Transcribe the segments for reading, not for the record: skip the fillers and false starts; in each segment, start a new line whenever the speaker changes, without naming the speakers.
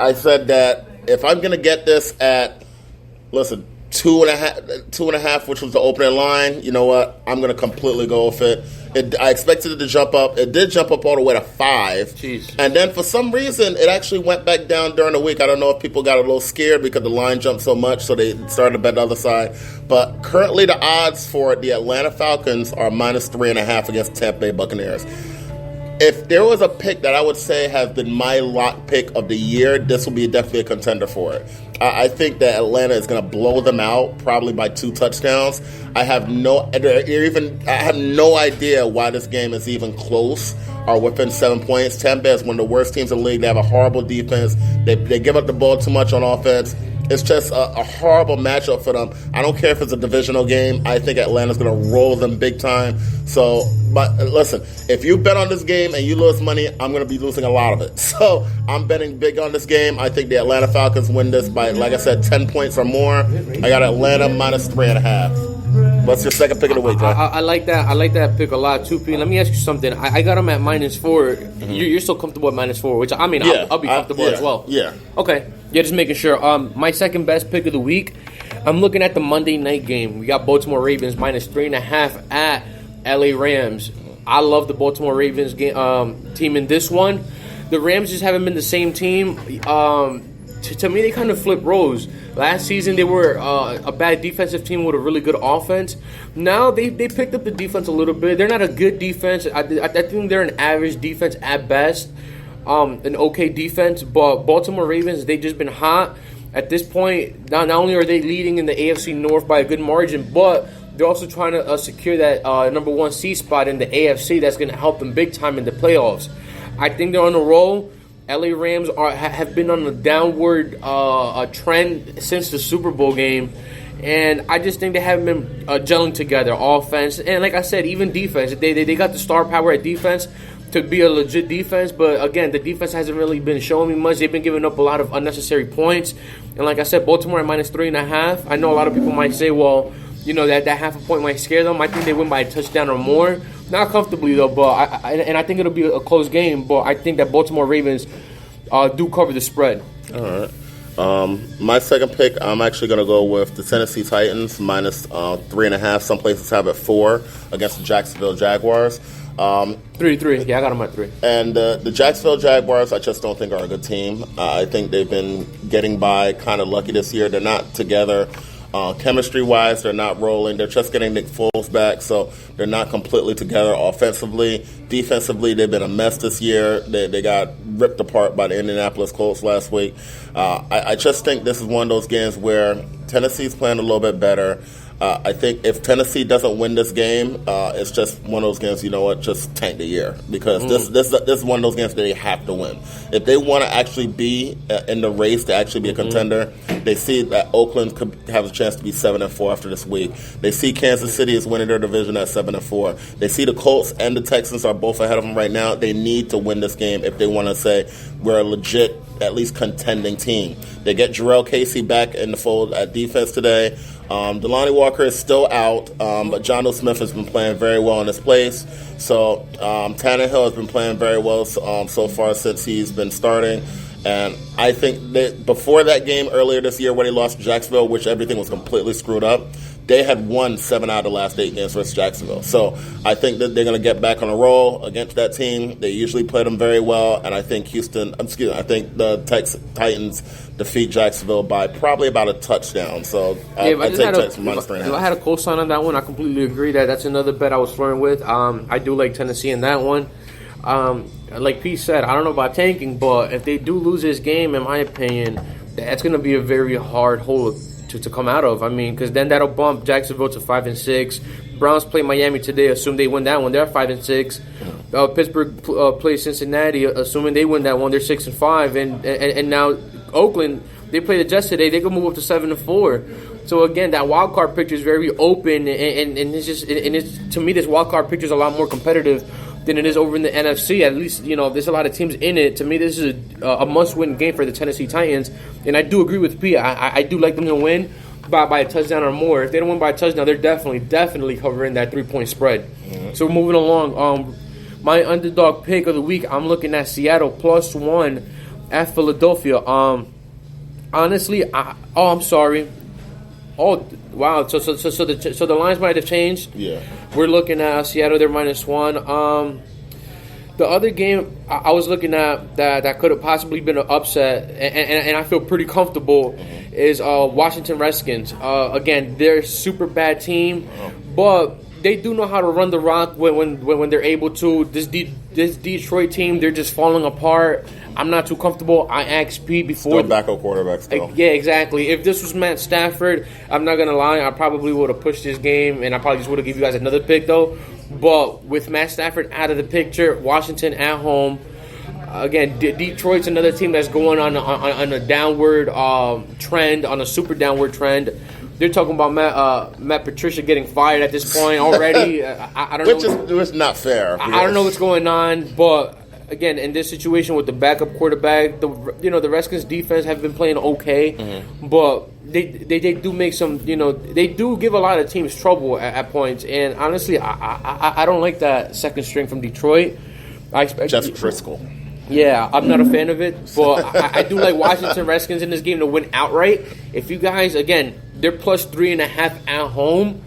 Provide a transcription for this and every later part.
I said that if I'm going to get this at, listen, 2.5, which was the opening line, you know what? I'm going to completely go with it. I expected it to jump up. It did jump up all the way to 5.
Jeez.
And then for some reason, it actually went back down during the week. I don't know if people got a little scared because the line jumped so much, so they started to bet the other side. But currently the odds for the Atlanta Falcons are -3.5 against Tampa Bay Buccaneers. If there was a pick that I would say has been my lock pick of the year, this will be definitely a contender for it. I think that Atlanta is going to blow them out, probably by 2 touchdowns. I have no idea why this game is even close or within 7 points. Tampa Bay is one of the worst teams in the league. They have a horrible defense. They give up the ball too much on offense. It's just a horrible matchup for them. I don't care if it's a divisional game. I think Atlanta's going to roll them big time. So, but listen, if you bet on this game and you lose money, I'm going to be losing a lot of it. So I'm betting big on this game. I think the Atlanta Falcons win this by, like I said, 10 points or more. I got Atlanta -3.5. What's your second pick of the week, Jay?
I like that. I like that pick a lot too, P. Let me ask you something. I got them at -4. Mm-hmm. You're still comfortable at -4, which I mean, I'll be comfortable as well.
Yeah.
Okay. Yeah, just making sure. My second best pick of the week. I'm looking at the Monday night game. We got Baltimore Ravens -3.5 at LA Rams. I love the Baltimore Ravens team in this one. The Rams just haven't been the same team. To me, they kind of flip roles. Last season, they were a bad defensive team with a really good offense. Now, they picked up the defense a little bit. They're not a good defense. I think they're an average defense at best, an okay defense. But Baltimore Ravens, they've just been hot. At this point, not only are they leading in the AFC North by a good margin, but they're also trying to secure that number 1 seed spot in the AFC. That's going to help them big time in the playoffs. I think they're on a roll. LA Rams have been on a downward trend since the Super Bowl game, and I just think they haven't been gelling together, offense and, like I said, even defense. They got the star power at defense to be a legit defense, but again, the defense hasn't really been showing me much. They've been giving up a lot of unnecessary points, and like I said, Baltimore at -3.5. I know a lot of people might say, well, you know, that half a point might scare them. I think they win by a touchdown or more. Not comfortably, though, but I think it'll be a close game, but I think that Baltimore Ravens do cover the spread.
All right. My second pick, I'm actually going to go with the Tennessee Titans -3.5. Some places have it 4 against the Jacksonville Jaguars.
3-3. Yeah, I got them at 3.
And the Jacksonville Jaguars, I just don't think are a good team. I think they've been getting by kind of lucky this year. They're not together. Chemistry-wise, they're not rolling. They're just getting Nick Foles back, so they're not completely together offensively. Defensively, they've been a mess this year. They got ripped apart by the Indianapolis Colts last week. I just think this is one of those games where Tennessee's playing a little bit better. I think if Tennessee doesn't win this game, it's just one of those games, you know what, just tank the year. Because this is one of those games that they have to win. If they want to actually be in the race to actually be a contender, they see that Oakland could have a chance to be 7-4 after this week. They see Kansas City is winning their division at 7-4. They see the Colts and the Texans are both ahead of them right now. They need to win this game if they want to say we're a legit, at least contending team. They get Jarrell Casey back in the fold at defense today. Delanie Walker is still out, but Jonnu Smith has been playing very well in his place. So Tannehill has been playing very well so far since he's been starting. And I think that before that game earlier this year where they lost to Jacksonville, which everything was completely screwed up, they had won 7 out of the last 8 games versus Jacksonville. So I think that they're going to get back on a roll against that team. They usually play them very well, and I think I think the Titans defeat Jacksonville by probably about a touchdown. So I take Titans -3.5.
If I had a cosign on that one, I completely agree that's another bet I was flirting with. I do like Tennessee in that one. Like Pete said, I don't know about tanking, but if they do lose this game, in my opinion, that's going to be a very hard hole to come out of. I mean, because then that'll bump Jacksonville to 5-6. Browns play Miami today. Assume they win that one, they're 5-6. Pittsburgh plays Cincinnati. Assuming they win that one, they're 6-5. And now Oakland, they play the Jets today. They can move up to 7-4. So again, that wild card picture is very open, and it's just to me, this wild card picture is a lot more competitive than it is over in the NFC. At least, you know, there's a lot of teams in it. To me, this is a must-win game for the Tennessee Titans, and I do agree with P. I do like them to win by a touchdown or more. If they don't win by a touchdown, they're definitely covering that 3-point spread. Mm-hmm. So moving along, my underdog pick of the week, I'm looking at Seattle +1 at Philadelphia. Honestly, I'm sorry. Oh wow! So the lines might have changed.
Yeah,
we're looking at Seattle. They're -1. The other game I was looking at that could have possibly been an upset, and I feel pretty comfortable, is Washington Redskins. Again, they're a super bad team, but they do know how to run the rock when they're able to. This Detroit team, they're just falling apart. I'm not too comfortable. I asked Pete before.
Still backup quarterback still.
Yeah, exactly. If this was Matt Stafford, I'm not going to lie, I probably would have pushed this game, and I probably just would have given you guys another pick, though. But with Matt Stafford out of the picture, Washington at home, again, Detroit's another team that's going on a downward trend, on a super downward trend. They're talking about Matt Patricia getting fired at this point already. I don't know.
Which is not fair.
I don't know what's going on, but again, in this situation with the backup quarterback, the Redskins defense have been playing okay, but they do make some, they do give a lot of teams trouble at points, and honestly, I don't like that second string from Detroit. I expect
Jeff Driscoll.
Yeah, I'm not a fan of it, but I do like Washington Redskins in this game to win outright. If you guys, again, they're +3.5 at home.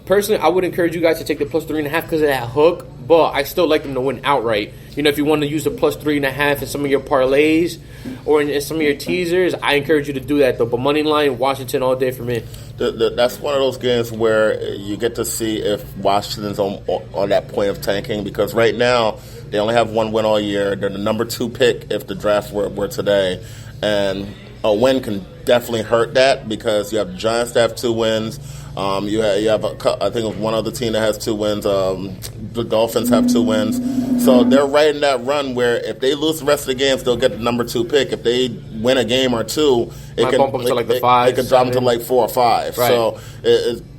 Personally, I would encourage you guys to take the +3.5 because of that hook, but I still like them to win outright. If you want to use the +3.5 in some of your parlays or in some of your teasers, I encourage you to do that, though. But money line, Washington all day for me.
That's one of those games where you get to see if Washington's on that point of tanking, because right now they only have one win all year. They're the number 2 pick if the draft were today, and a win can definitely hurt that, because you have the Giants that have 2 wins. You have I think one other team that has 2 wins. The Dolphins have 2 wins. So they're right in that run where if they lose the rest of the games, they'll get the number 2 pick. If they win a game or 2, it can
bump them to like the 5.
It can drop them to like 4 or 5.
Right.
So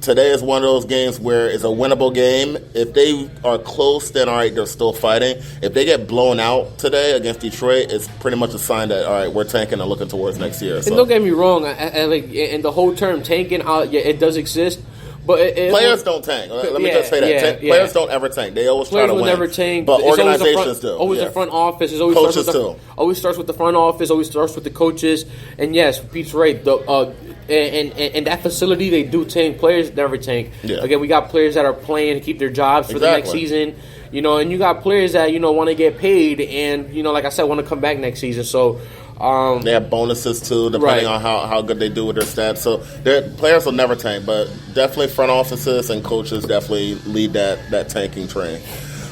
today is one of those games where it's a winnable game. If they are close, then all right, they're still fighting. If they get blown out today against Detroit, it's pretty much a sign that all right, we're tanking and looking towards next year. So.
And don't get me wrong, in the whole term tanking, it does exist. But
players don't tank. Let me just say that. Players don't ever tank. They always try to win.
Players will never tank.
But organizations do.
Always the front office. It always
coaches too.
Always starts with the front office. Always starts with the coaches. And yes, Pete's right. And that facility, they do tank. Players never tank. Yeah. Again, we got players that are playing to keep their jobs for the next season. And you got players that want to get paid, and like I said, want to come back next season. So.
They have bonuses too, depending on how good they do with their stats. So their players will never tank, but definitely front offices and coaches definitely lead that tanking train.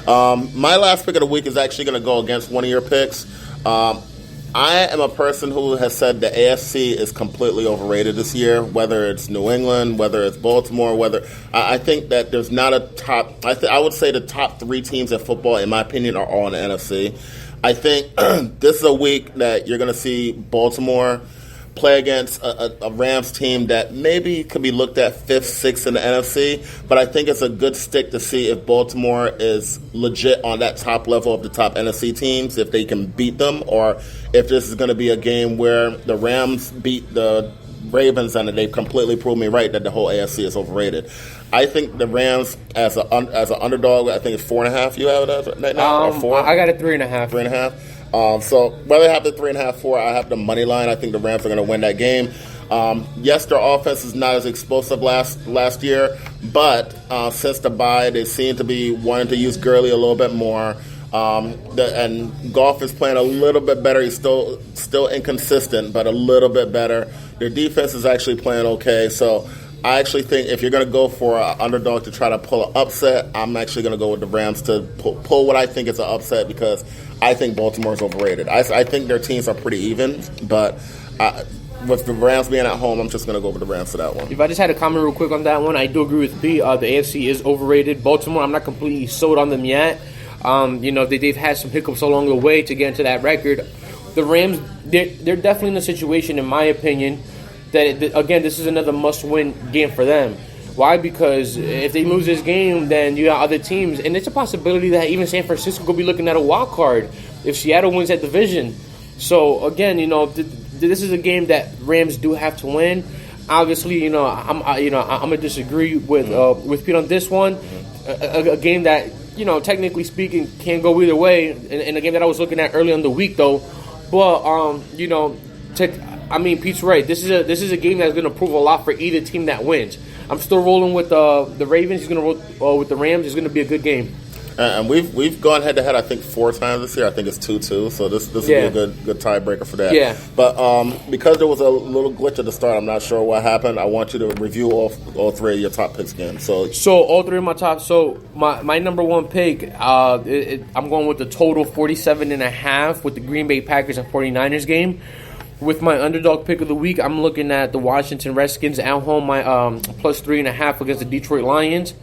My last pick of the week is actually going to go against one of your picks. I am a person who has said the AFC is completely overrated this year, whether it's New England, whether it's Baltimore, I think that there's not a top. I would say the top 3 teams in football, in my opinion, are all in the NFC. I think this is a week that you're going to see Baltimore play against a Rams team that maybe could be looked at 5th, 6th in the NFC, but I think it's a good stick to see if Baltimore is legit on that top level of the top NFC teams, if they can beat them, or if this is going to be a game where the Rams beat the Ravens and they've completely proved me right that the whole AFC is overrated. I think the Rams as an underdog, I think it's 4.5. You have it right now, or 4?
I got it 3.5.
3.5. So whether I have the 3.5, 4, I have the money line. I think the Rams are going to win that game. Yes, their offense is not as explosive last year, but since the bye, they seem to be wanting to use Gurley a little bit more. And Goff is playing a little bit better. He's still inconsistent, but a little bit better. Their defense is actually playing okay. So I actually think if you're going to go for an underdog to try to pull an upset, I'm actually going to go with the Rams to pull what I think is an upset, because I think Baltimore is overrated. I think their teams are pretty even, but with the Rams being at home, I'm just going to go with the Rams for that one.
If I just had a comment real quick on that one, I do agree with Pete. The AFC is overrated. Baltimore, I'm not completely sold on them yet. They've had some hiccups along the way to get into that record. The Rams, they're definitely in a situation, in my opinion, that, again, this is another must-win game for them. Why? Because if they lose this game, then you got other teams, and it's a possibility that even San Francisco could be looking at a wild card if Seattle wins that division. So, again, this is a game that Rams do have to win. Obviously, I'm gonna disagree with Pete on this one. A game that, technically speaking, can go either way. And a game that I was looking at early in the week, though, But Pete's right. This is a game that's going to prove a lot for either team that wins. I'm still rolling with the Ravens. He's going to roll with the Rams. It's going to be a good game.
And we've gone head to head, I think, 4 times this year. I think it's 2-2. So this will be a good tiebreaker for that.
Yeah.
But because there was a little glitch at the start, I'm not sure what happened. I want you to review all 3 of your top picks again. So
all 3 of my top. So my number 1 pick, I'm going with the total 47.5 with the Green Bay Packers and 49ers game. With my underdog pick of the week, I'm looking at the Washington Redskins at home, my plus 3.5 against the Detroit Lions.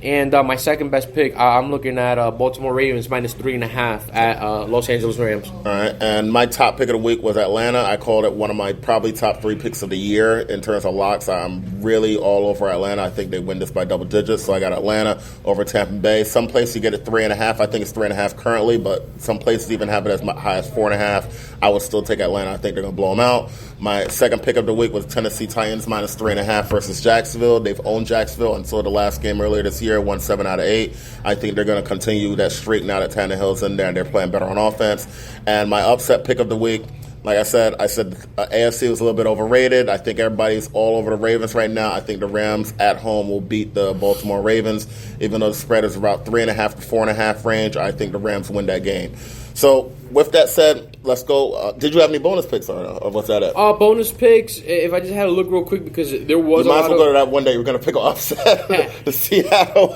And my second best pick, I'm looking at Baltimore Ravens minus 3.5 at Los Angeles Rams.
All right, and my top pick of the week was Atlanta. I called it one of my probably top 3 picks of the year in terms of locks. I'm really all over Atlanta. I think they win this by double digits, so I got Atlanta over Tampa Bay. Some places you get it 3.5. I think it's 3.5 currently, but some places even have it as high as 4.5. I would still take Atlanta. I think they're going to blow them out. My second pick of the week was Tennessee Titans minus 3.5 versus Jacksonville. They've owned Jacksonville until the last game earlier this year, won 7 out of 8. I think they're going to continue that streak now that Tannehill's in there and they're playing better on offense. And my upset pick of the week, like I said AFC was a little bit overrated. I think everybody's all over the Ravens right now. I think the Rams at home will beat the Baltimore Ravens. Even though the spread is about 3.5 to 4.5 range, I think the Rams win that game. So with that said, let's go. Did you have any bonus picks or what's that at?
Bonus picks, if I just had to look real quick because there was
you might as well go to that one day. We're going to pick an upset. the Seattle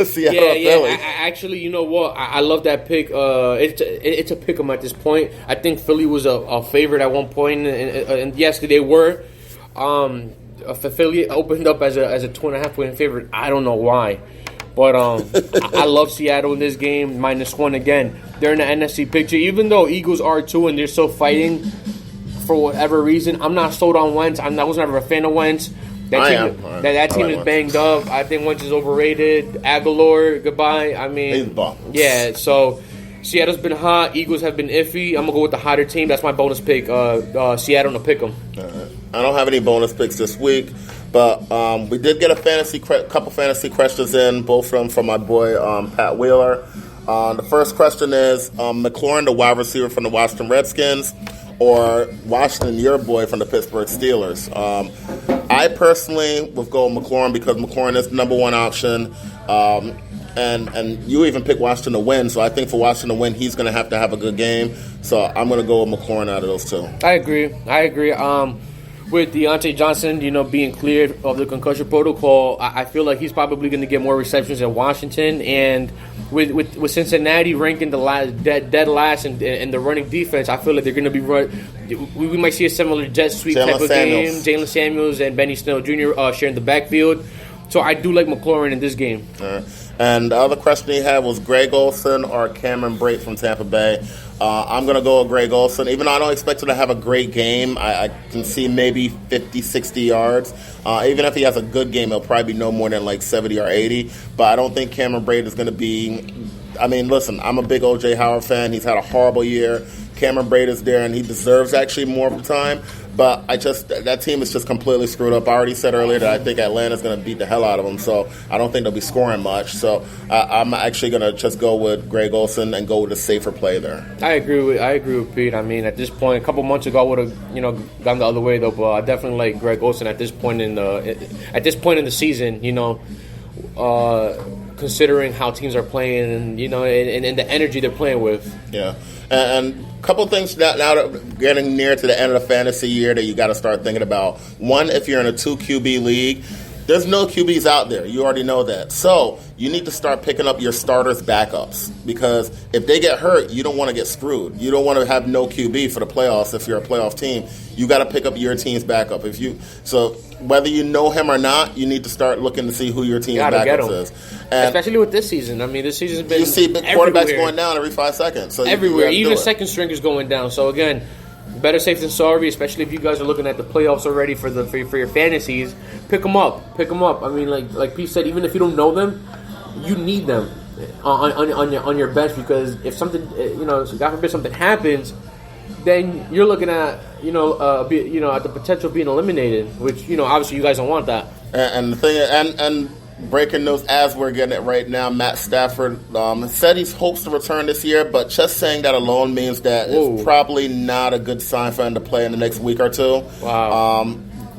Philly.
Actually, you know what? I love that pick. It's a pick 'em at this point. I think Philly was a favorite at one point, and yes, they were. Philly opened up as a 2.5 point favorite. I don't know why. But I love Seattle in this game, -1 again. They're in the NFC picture. Even though Eagles are too and they're still fighting for whatever reason, I'm not sold on Wentz. I was never a fan of Wentz. That team is banged up. I think Wentz is overrated. Aguilar, goodbye. I mean,
he's bum.
Yeah, so Seattle's been hot. Eagles have been iffy. I'm going to go with the hotter team. That's my bonus pick. Seattle to pick them.
I don't have any bonus picks this week. But we did get a couple fantasy questions in, both from my boy Pat Wheeler. The first question is McLaurin, the wide receiver from the Washington Redskins, or Washington, your boy from the Pittsburgh Steelers. I personally would go with McLaurin because McLaurin is the number 1 option. And you even picked Washington to win, so I think for Washington to win, he's going to have a good game. So I'm going to go with McLaurin out of those 2.
I agree. With Deontay Johnson, being cleared of the concussion protocol, I feel like he's probably going to get more receptions in Washington. And with Cincinnati ranking dead last in the running defense, I feel like they're going to be we might see a similar jet sweep type of game. Jalen Samuels and Benny Snell Jr. Sharing the backfield. So I do like McLaurin in this game.
And the other question he had was Greg Olsen or Cameron Brate from Tampa Bay. I'm going to go with Greg Olsen. Even though I don't expect him to have a great game, I can see maybe 50, 60 yards. Even if he has a good game, he'll probably be no more than like 70 or 80. But I don't think Cameron Brate is going to be... I mean, listen, I'm a big O.J. Howard fan. He's had a horrible year. Cameron Brate is there, and he deserves actually more of the time. But that team is just completely screwed up. I already said earlier that I think Atlanta's going to beat the hell out of them, so I don't think they'll be scoring much. So I'm actually going to just go with Greg Olsen and go with a safer play there.
I agree with Pete. I mean, at this point, a couple months ago, I would have gone the other way though. But I definitely like Greg Olsen at this point in the season. Considering how teams are playing and and the energy they're playing with.
Yeah, and a couple things now that getting near to the end of the fantasy year that you got to start thinking about. One, if you're in a 2 QB league, there's no QBs out there. You already know that. So you need to start picking up your starters' backups because if they get hurt, you don't want to get screwed. You don't want to have no QB for the playoffs if you're a playoff team. You got to pick up your team's backup. So whether you know him or not, you need to start looking to see who your team's backup is. And
especially with this season. I mean, this season's been
you see quarterbacks going down every 5 seconds. So
everywhere, even second string is going down. So again, better safe than sorry. Especially if you guys are looking at the playoffs already for your fantasies, pick them up. I mean, like Pete said, even if you don't know them, you need them on your bench because if something God forbid something happens, then you're looking at at the potential of being eliminated, which obviously you guys don't want that.
And the thing and breaking news as we're getting it right now. Matt Stafford said he hopes to return this year, but just saying that alone means that it's probably not a good sign for him to play in the next week or two.
Wow.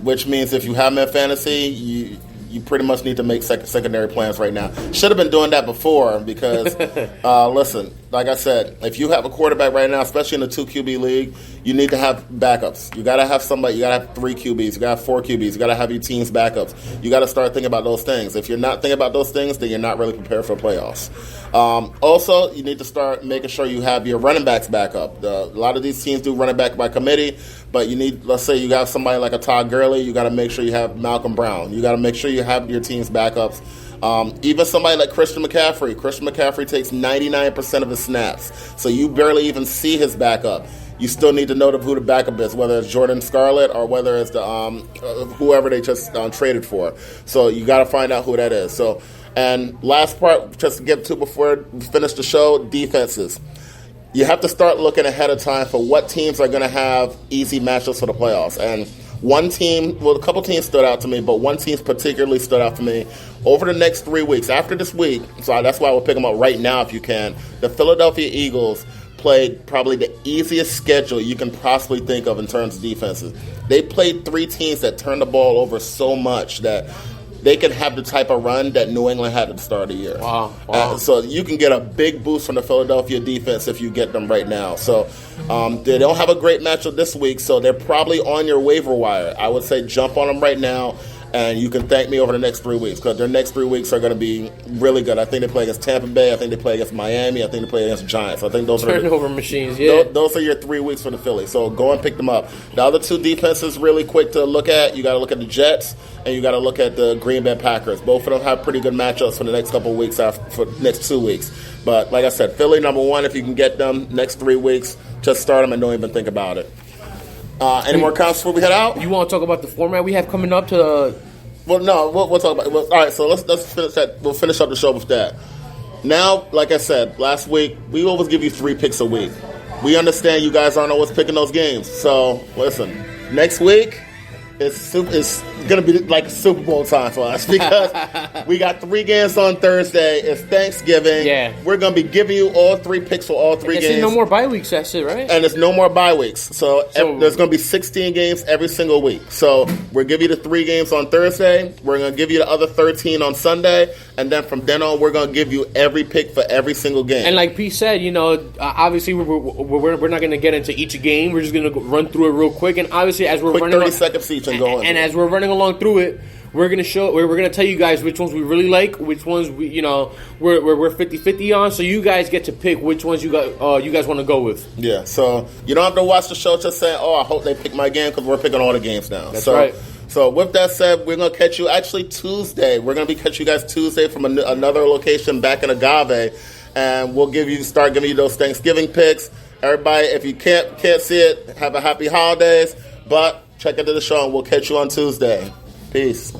Which means if you have him in fantasy, you pretty much need to make secondary plans right now. Should have been doing that before because, listen, like I said, if you have a quarterback right now, especially in the 2 QB league, you need to have backups. You got to have somebody. You got to have 3 QBs. You got to have 4 QBs. You got to have your team's backups. You got to start thinking about those things. If you're not thinking about those things, then you're not really prepared for playoffs. Also, you need to start making sure you have your running backs backup. A lot of these teams do running back by committee, but you need, let's say you got somebody like a Todd Gurley, you got to make sure you have Malcolm Brown. You got to make sure you have your team's backups. Even somebody like Christian McCaffrey. Christian McCaffrey takes 99% of his snaps, so you barely even see his backup. You still need to know who the backup is, whether it's Jordan Scarlett or whether it's the whoever they just traded for. So you got to find out who that is. So, and last part, just to get to before we finish the show, defenses. You have to start looking ahead of time for what teams are going to have easy matchups for the playoffs. And one team, well, a couple teams stood out to me, but one team particularly stood out to me. Over the next 3 weeks, after this week, so that's why we'll pick them up right now if you can, the Philadelphia Eagles played probably the easiest schedule you can possibly think of in terms of defenses. They played 3 teams that turned the ball over so much that they can have the type of run that New England had at the start of the year.
Wow.
So you can get a big boost from the Philadelphia defense if you get them right now. So they don't have a great matchup this week, so they're probably on your waiver wire. I would say jump on them right now, and you can thank me over the next 3 weeks because their next 3 weeks are going to be really good. I think they play against Tampa Bay. I think they play against Miami. I think they play against Giants. I think those are
turnover machines. Yeah,
those are your 3 weeks for the Phillies. So go and pick them up. The other 2 defenses really quick to look at. You got to look at the Jets and you got to look at the Green Bay Packers. Both of them have pretty good matchups for the next couple of weeks, for the next 2 weeks. But like I said, Philly number 1. If you can get them next 3 weeks, just start them and don't even think about it. Any more comments before we head out?
You want to talk about the format we have coming up to?
Well, no, we'll talk about it. Well, all right, so let's finish that. We'll finish up the show with that. Now, like I said, last week, we always give you 3 picks a week. We understand you guys aren't always picking those games. So, listen, next week, it's going to be like Super Bowl time for us because we got 3 games on Thursday. It's Thanksgiving.
Yeah.
We're going to be giving you all 3 picks for all 3 games.
There's no more bye weeks, that's it, right?
And there's no more bye weeks. So there's going to be 16 games every single week. So we're giving you the 3 games on Thursday. We're going to give you the other 13 on Sunday. And then from then on, we're going to give you every pick for every single game.
And like Pete said, obviously we're not going to get into each game. We're just going to run through it real quick. And obviously, as we're running
30 seconds each and go.
And as we're running along through it, we're gonna tell you guys which ones we really like, which ones we're 50-50 on. So you guys get to pick which ones you guys want to go with.
Yeah. So you don't have to watch the show just saying, "Oh, I hope they pick my game," because we're picking all the games now.
That's right.
So with that said, we're gonna catch you actually Tuesday. We're gonna be catching you guys Tuesday from another location back in Agave, and we'll start giving you those Thanksgiving picks. Everybody, if you can't see it, have a happy holidays. But check into the show, and we'll catch you on Tuesday. Peace.